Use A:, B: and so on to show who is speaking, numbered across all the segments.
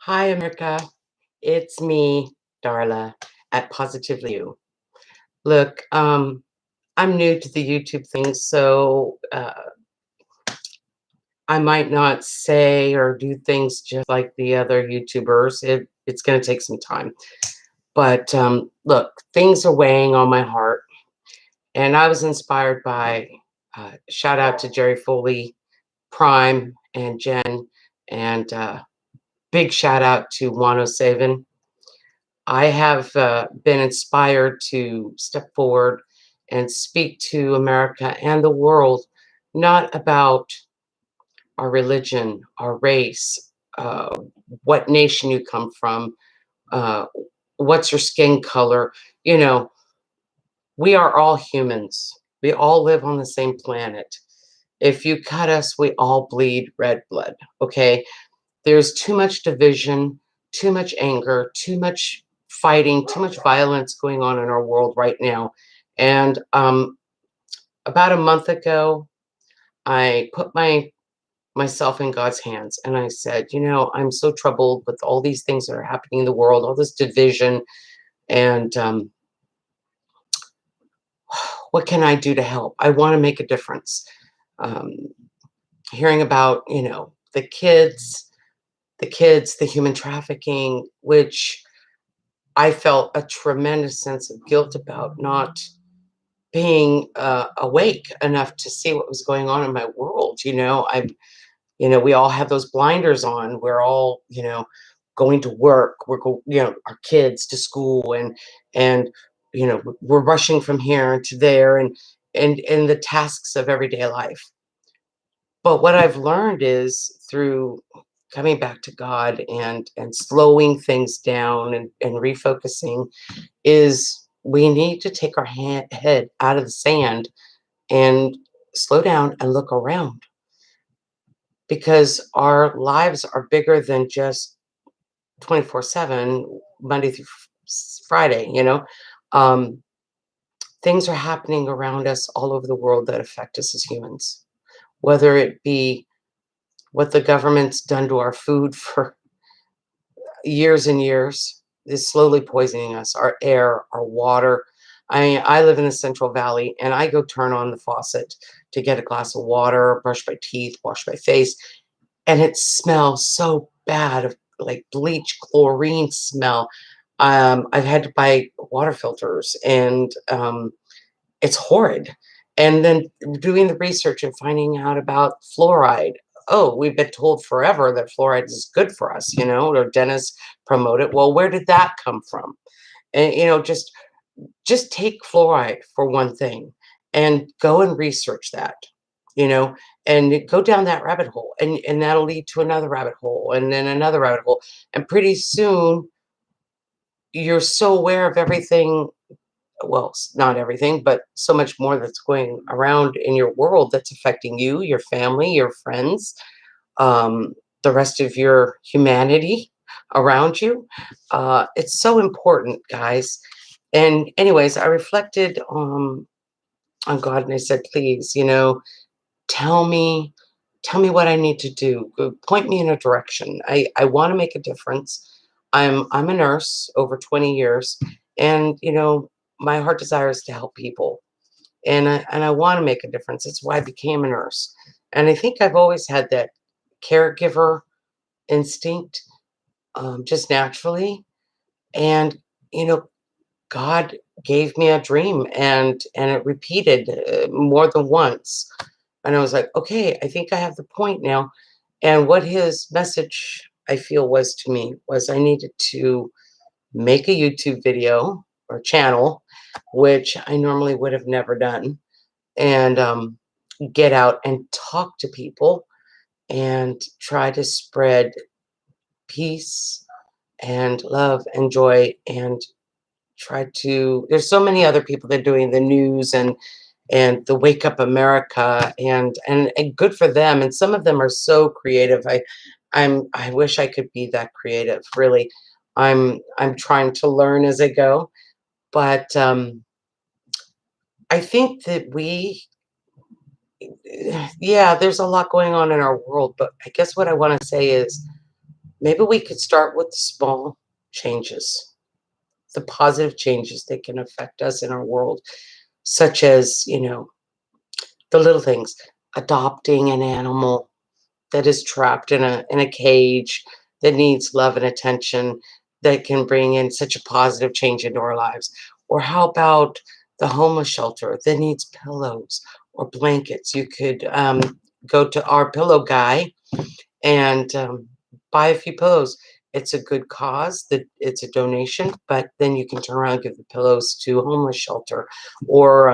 A: Hi, America. It's me, Darla, at Positively You. Look, I'm new to the YouTube thing, so I might not say or do things just like the other YouTubers. It's going to take some time. But look, things are weighing on my heart, and I was inspired by shout out to Jerry Foley, Prime, and Jen, and big shout out to 107. I have been inspired to step forward and speak to America and the world, not about our religion, our race, what nation you come from, uh, what's your skin color. You know, we are all humans. We all live on the same planet. If you cut us, we all bleed red blood. Okay. There's too much division, too much anger, too much fighting, too much violence going on in our world right now. And about a month ago, I put myself in God's hands and I said, I'm so troubled with all these things that are happening in the world, all this division, and what can I do to help? I want to make a difference. Um, Hearing about, the human trafficking, which I felt a tremendous sense of guilt about not being awake enough to see what was going on in my world. We all have those blinders on. We're all, going to work. Our kids to school, and we're rushing from here to there, and the tasks of everyday life. But what I've learned is through coming back to God and slowing things down and refocusing is we need to take our head out of the sand and slow down and look around because our lives are bigger than just 24/7, Monday through Friday. Um, Things are happening around us all over the world that affect us as humans, whether it be what the government's done to our food for years and years is slowly poisoning us, our air, our water. I mean, I live in the Central Valley and I go turn on the faucet to get a glass of water, brush my teeth, wash my face, and it smells so bad of like bleach, chlorine smell. I've had to buy water filters and it's horrid. And then doing the research and finding out about fluoride. Oh, we've been told forever that fluoride is good for us, or dentists promote it. Well, where did that come from? And just take fluoride for one thing and go and research that, you know, and go down that rabbit hole, and that'll lead to another rabbit hole and then another rabbit hole. And pretty soon you're so aware of everything, well, not everything, but so much more that's going around in your world that's affecting you, your family, your friends, um, the rest of your humanity around you. It's so important, guys. And anyways, I reflected on God and I said, please, tell me, tell me what I need to do. Point me in a direction. I want to make a difference. I'm a nurse over 20 years, and my heart desire is to help people, and I want to make a difference. That's why I became a nurse, and I think I've always had that caregiver instinct, just naturally. And you know, God gave me a dream, and it repeated more than once. And I was like, okay, I think I have the point now. And what his message, I feel, was to me was I needed to make a YouTube video or channel, which I normally would have never done, and get out and talk to people and try to spread peace and love and joy, and try to, there's so many other people that are doing the news and the Wake Up America, and good for them. And some of them are so creative. I wish I could be that creative, really. I'm trying to learn as I go. But I think that yeah, there's a lot going on in our world, but I guess what I want to say is Maybe we could start with small changes, the positive changes that can affect us in our world, such as, the little things, adopting an animal that is trapped in a cage that needs love and attention that can bring in such a positive change into our lives. Or how about the homeless shelter that needs pillows or blankets? You could go to our pillow guy and buy a few pillows. It's a good cause, that it's a donation, but then you can turn around and give the pillows to a homeless shelter. Or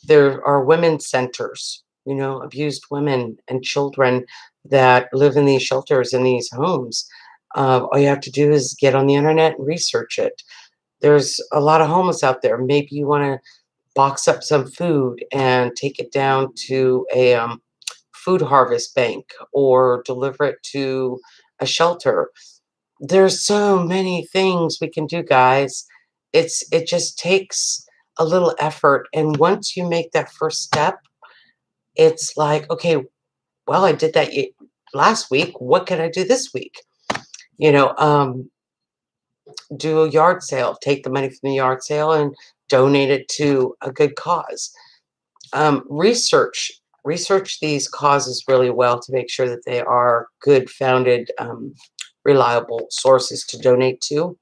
A: there are women's centers, abused women and children that live in these shelters, in these homes. All you have to do is get on the internet and research it. There's a lot of homeless out there. Maybe you want to box up some food and take it down to a food harvest bank or deliver it to a shelter. There's so many things we can do, guys. It just takes a little effort, and once you make that first step, it's like, okay, well, I did that last week. What can I do this week? You know, um, do a yard sale. Take the money from the yard sale and donate it to a good cause. Research these causes really well to make sure that they are good, founded, reliable sources to donate to.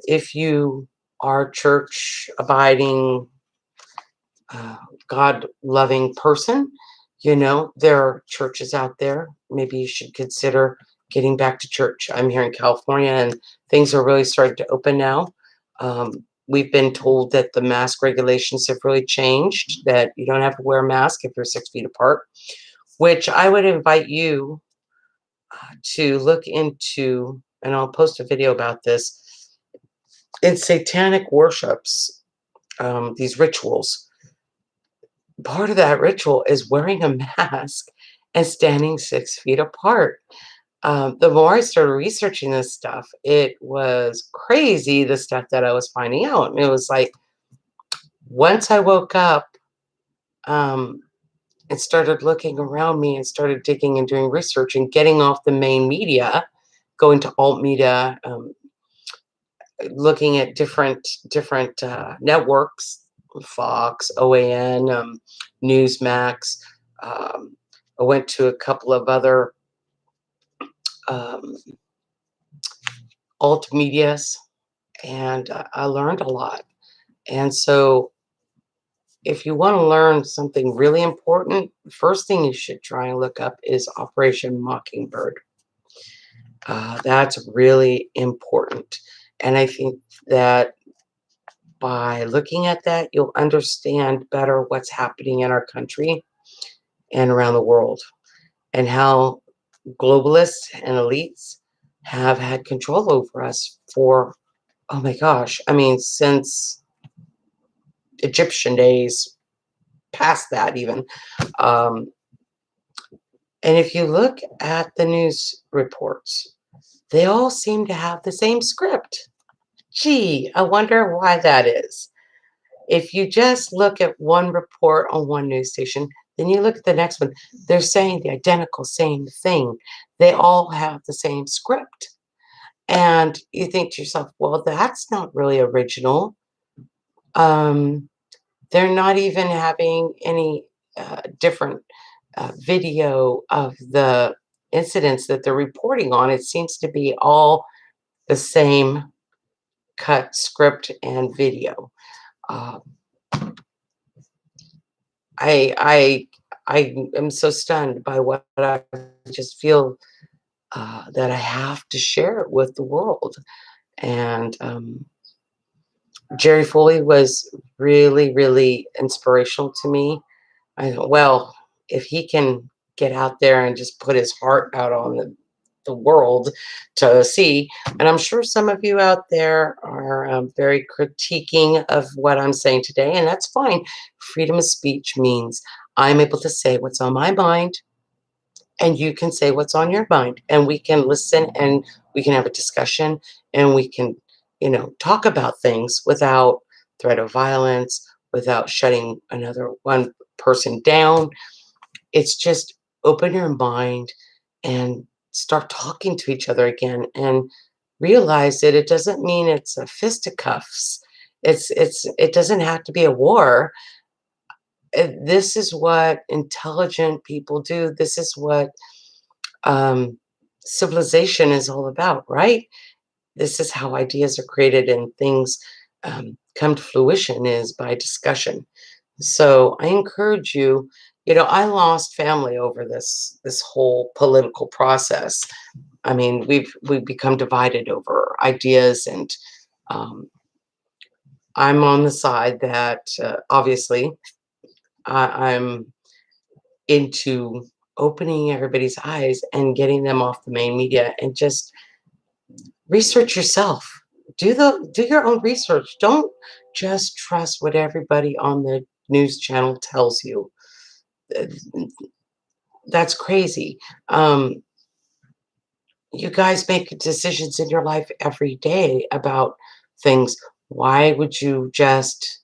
A: If you are church abiding, uh, God loving person, there are churches out there. Maybe you should consider getting back to church. I'm here in California and things are really starting to open now. We've been told that the mask regulations have really changed, that you don't have to wear a mask if you're 6 feet apart, which I would invite you to look into, and I'll post a video about this. In satanic worships, these rituals, part of that ritual is wearing a mask and standing 6 feet apart. The more I started researching this stuff, it was crazy, the stuff that I was finding out. It was like, once I woke up um, and started looking around me and started digging and doing research and getting off the main media, going to alt media, looking at different networks, Fox, OAN, Newsmax. Um, I went to a couple of other um, alt medias, and I learned a lot. And so, if you want to learn something really important, the first thing you should try and look up is Operation Mockingbird. That's really important. And I think that by looking at that, you'll understand better what's happening in our country and around the world, and how globalists and elites have had control over us for, oh my gosh, I mean, since Egyptian days, past that even. Um, and if you look at the news reports, they all seem to have the same script. Gee, I wonder why that is. If you just look at one report on one news station, then you look at the next one, they're saying the identical same thing. They all have the same script. And you think to yourself, well, that's not really original. Um, they're not even having any different video of the incidents that they're reporting on. It seems to be all the same cut script and video. Uh, I I am so stunned by what I just feel that I have to share it with the world. And Jerry Foley was really, really inspirational to me. I thought, well, if he can get out there and just put his heart out on the world to see, and I'm sure some of you out there are very critiquing of what I'm saying today, and that's fine. Freedom of speech means I'm able to say what's on my mind, and you can say what's on your mind, and we can listen, and we can have a discussion, and we can, talk about things without threat of violence, without shutting another one person down. It's just open your mind and start talking to each other again and realize that it doesn't mean it's a fisticuffs. It doesn't have to be a war. This is what intelligent people do. This is what um, civilization is all about, right? This is how ideas are created and things come to fruition is by discussion. So I encourage you, I lost family over this whole political process. I mean, we've become divided over ideas, and um, I'm on the side that obviously I'm into opening everybody's eyes and getting them off the main media and just research yourself. Do your own research. Don't just trust what everybody on the news channel tells you. Uh, That's crazy. Um, you guys make decisions in your life every day about things. Why would you just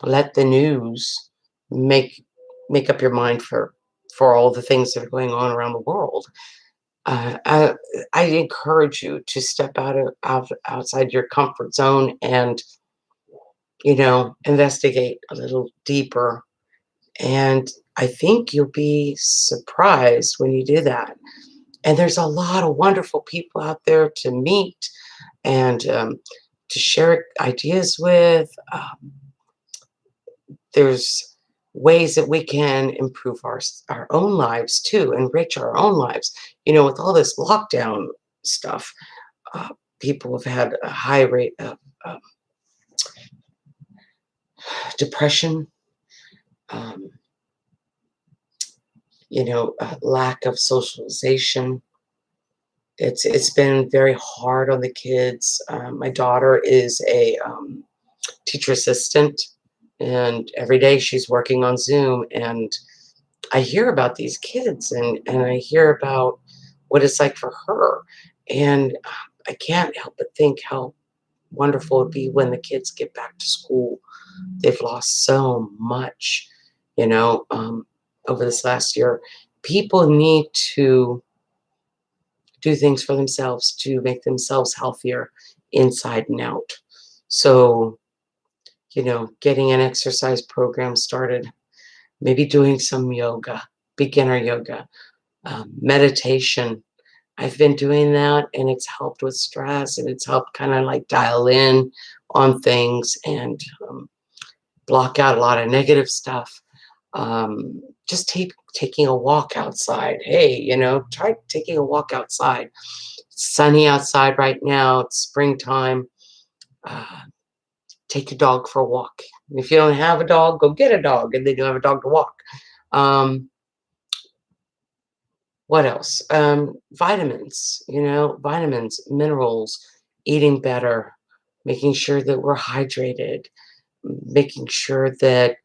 A: let the news make make up your mind for all the things that are going on around the world? Uh, I, I encourage you to step outside your comfort zone and investigate a little deeper. And I think you'll be surprised when you do that. And there's a lot of wonderful people out there to meet and to share ideas with. There's ways that we can improve our own lives too, enrich our own lives. With all this lockdown stuff, uh, people have had a high rate of depression, um, lack of socialization. It's been very hard on the kids. My daughter is a teacher assistant, and every day she's working on Zoom. And I hear about these kids, and I hear about what it's like for her. And I can't help but think how wonderful it'd be when the kids get back to school. They've lost so much, you know, um, over this last year. People need to do things for themselves to make themselves healthier inside and out. So, getting an exercise program started, maybe doing some yoga, beginner yoga, meditation. I've been doing that and it's helped with stress and it's helped kind of like dial in on things and block out a lot of negative stuff. Just taking a walk outside. Hey, try taking a walk outside. It's sunny outside right now. It's springtime. Uh, Take your dog for a walk. If you don't have a dog, go get a dog, and then you'll have a dog to walk. Um, what else? Vitamins. Vitamins, minerals, eating better, making sure that we're hydrated, making sure that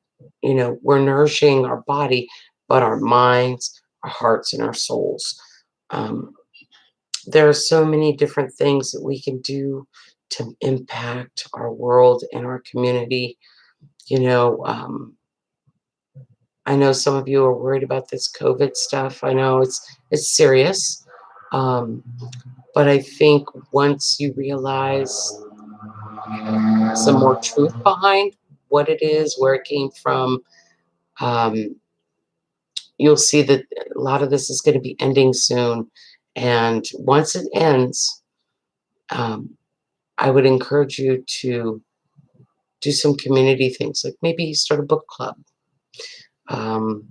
A: we're nourishing our body, but our minds, our hearts, and our souls. Um, there are so many different things that we can do to impact our world and our community. You know, um, I know some of you are worried about this COVID stuff. I know it's serious, um, but I think once you realize some more truth behind what it is, where it came from, um, you'll see that a lot of this is going to be ending soon. And once it ends, um, I would encourage you to do some community things, like maybe start a book club, um,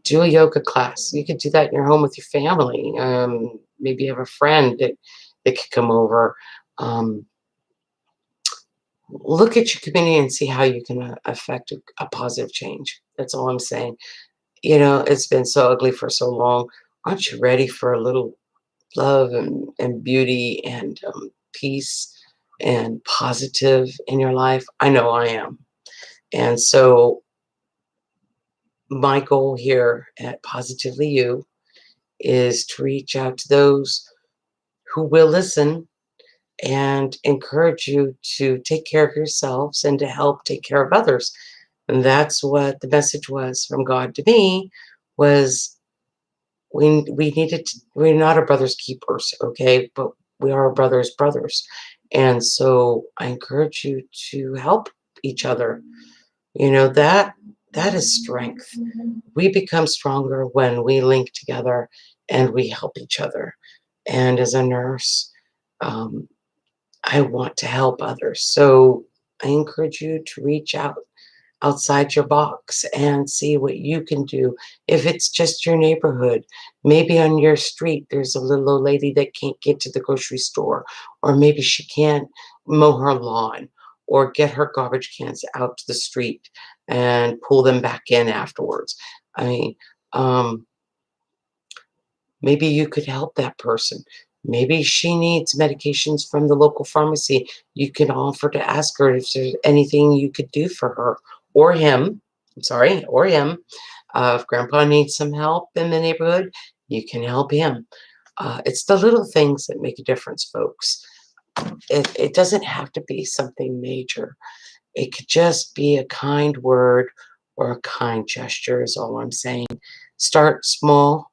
A: do a yoga class. You could do that in your home with your family. Maybe you have a friend that could come over. Um, Look at your community and see how you can affect a positive change. That's all I'm saying. It's been so ugly for so long. Aren't you ready for a little love and beauty and peace and positive in your life? I know I am. And so my goal here at Positively You is to reach out to those who will listen and encourage you to take care of yourselves and to help take care of others. And that's what the message was from God to me, was we needed to, we're not our brother's keepers, okay? But we are our brother's brothers. And so I encourage you to help each other. You know, that is strength. We become stronger when we link together and we help each other. And as a nurse, um, I want to help others. So I encourage you to reach out outside your box and see what you can do. If it's just your neighborhood, maybe on your street there's a little old lady that can't get to the grocery store, or maybe she can't mow her lawn or get her garbage cans out to the street and pull them back in afterwards. I mean, um, maybe you could help that person. Maybe she needs medications from the local pharmacy. You can offer to ask her if there's anything you could do for her or him. I'm sorry, or him. If grandpa needs some help in the neighborhood, you can help him. It's the little things that make a difference, folks. It doesn't have to be something major. It could just be a kind word or a kind gesture, is all I'm saying. Start small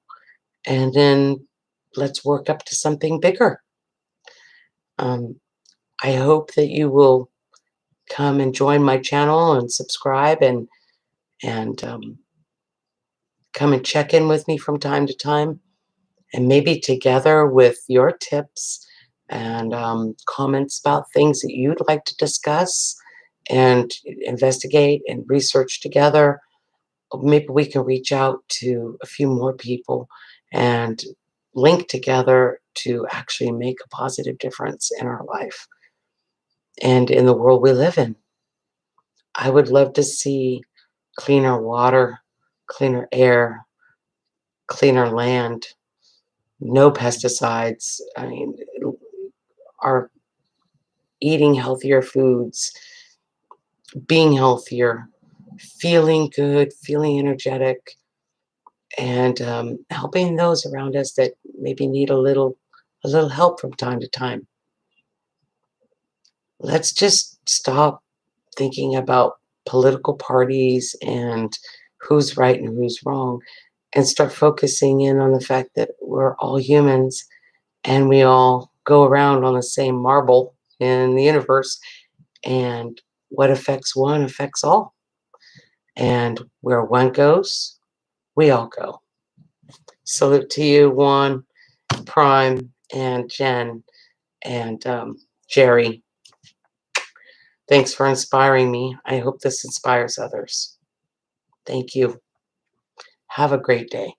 A: and then let's work up to something bigger. Um, I hope that you will come and join my channel and subscribe and come and check in with me from time to time, and maybe together with your tips and comments about things that you'd like to discuss and investigate and research together. Maybe we can reach out to a few more people and link together to actually make a positive difference in our life and in the world we live in. I would love to see cleaner water, cleaner air, cleaner land, no pesticides. I mean, our eating healthier foods, being healthier, feeling good, feeling energetic, and helping those around us that maybe need a little help from time to time. Let's just stop thinking about political parties and who's right and who's wrong, and start focusing in on the fact that we're all humans and we all go around on the same marble in the universe, and what affects one affects all. And where one goes, we all go. Salute to you, Juan, Prime, and Jen, and Jerry. Thanks for inspiring me. I hope this inspires others. Thank you. Have a great day.